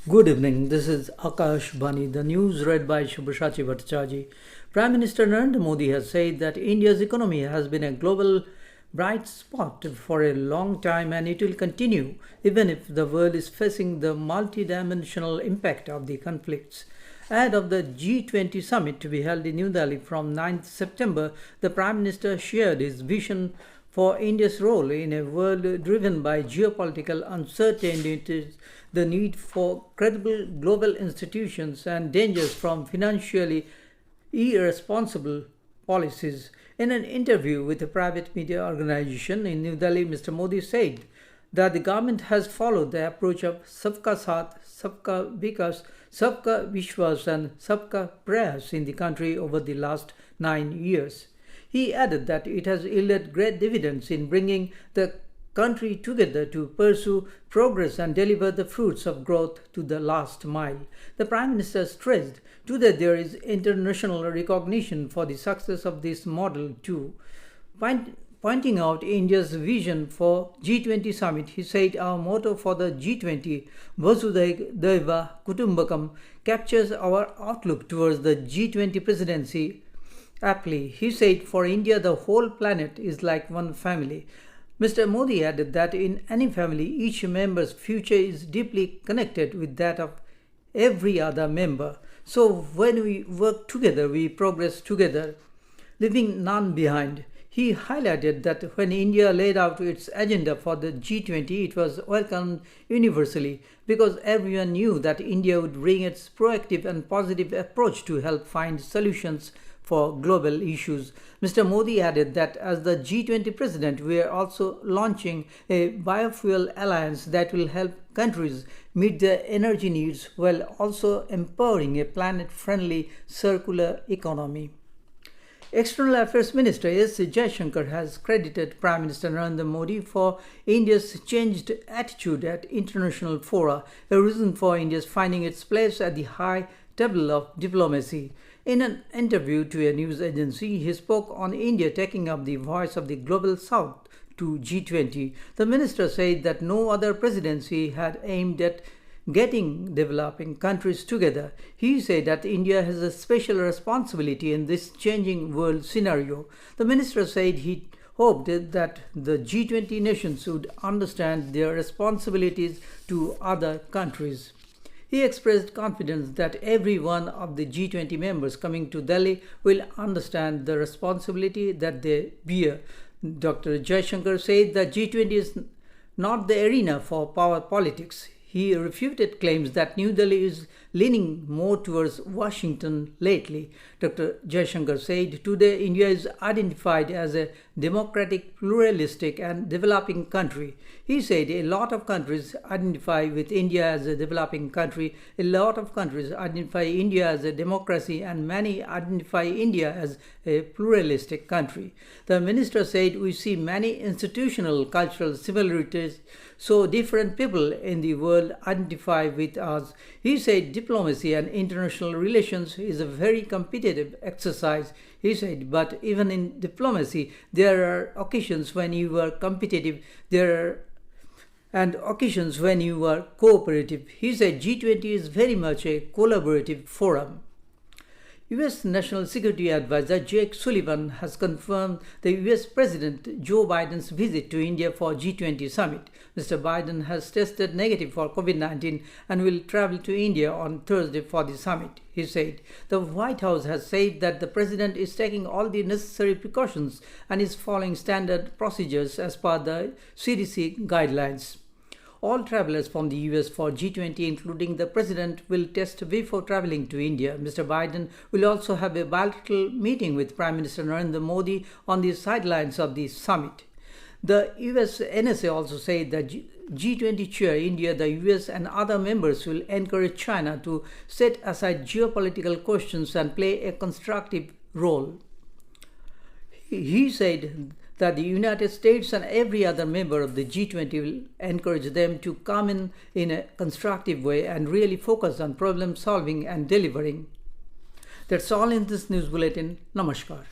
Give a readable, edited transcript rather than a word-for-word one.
Good evening. This is Akash Bani. The news read by Shubhashachi Bhattacharjee. Prime Minister Narendra Modi has said that India's economy has been a global bright spot for a long time and it will continue even if the world is facing the multidimensional impact of the conflicts. Ahead of the G20 summit to be held in New Delhi from 9th September, the Prime Minister shared his vision for India's role in a world driven by geopolitical uncertainties, the need for credible global institutions, and dangers from financially irresponsible policies. In an interview with a private media organization in New Delhi, Mr. Modi said that the government has followed the approach of Sabka Saath, Sabka Vikas, Sabka Vishwas, and Sabka Prayas in the country over the last 9 years. He added that it has yielded great dividends in bringing the country together to pursue progress and deliver the fruits of growth to the last mile. The Prime Minister stressed too that there is international recognition for the success of this model too. Pointing out India's vision for G20 summit, he said our motto for the G20, Vasudhaiva Kutumbakam, captures our outlook towards the G20 presidency aptly. He said, for India, the whole planet is like one family. Mr. Modi added that in any family, each member's future is deeply connected with that of every other member. So when we work together, we progress together, leaving none behind. He highlighted that when India laid out its agenda for the G20, it was welcomed universally because everyone knew that India would bring its proactive and positive approach to help find solutions for global issues. Mr. Modi added that as the G20 president, we are also launching a biofuel alliance that will help countries meet their energy needs while also empowering a planet-friendly circular economy. External Affairs Minister S. Jaishankar has credited Prime Minister Narendra Modi for India's changed attitude at international fora, a reason for India's finding its place at the high table of diplomacy. In an interview to a news agency, he spoke on India taking up the voice of the Global South to G20. The minister said that no other presidency had aimed at getting developing countries together. He said that India has a special responsibility in this changing world scenario. The minister said he hoped that the G20 nations would understand their responsibilities to other countries. He expressed confidence that every one of the G20 members coming to Delhi will understand the responsibility that they bear. Dr. Jaishankar said that G20 is not the arena for power politics. He refuted claims that New Delhi is leaning more towards Washington lately. Dr. Jaishankar said, today India is identified as a democratic, pluralistic and developing country. He said a lot of countries identify with India as a developing country, a lot of countries identify India as a democracy and many identify India as a pluralistic country. The minister said we see many institutional cultural similarities, so different people in the world identify with us. He said diplomacy and international relations is a very competitive exercise. He said, but even in diplomacy, there are occasions when you are competitive, and occasions when you are cooperative. He said G20 is very much a collaborative forum. U.S. National Security Advisor Jake Sullivan has confirmed the U.S. President Joe Biden's visit to India for G20 summit. Mr. Biden has tested negative for COVID-19 and will travel to India on Thursday for the summit, he said. The White House has said that the president is taking all the necessary precautions and is following standard procedures as per the CDC guidelines. All travelers from the US for G20, including the President, will test before traveling to India. Mr. Biden will also have a bilateral meeting with Prime Minister Narendra Modi on the sidelines of the summit. The US NSA also said that G20 chair India, the US and other members will encourage China to set aside geopolitical questions and play a constructive role. He said that the United States and every other member of the G20 will encourage them to come in a constructive way and really focus on problem solving and delivering. That's all in this news bulletin. Namaskar.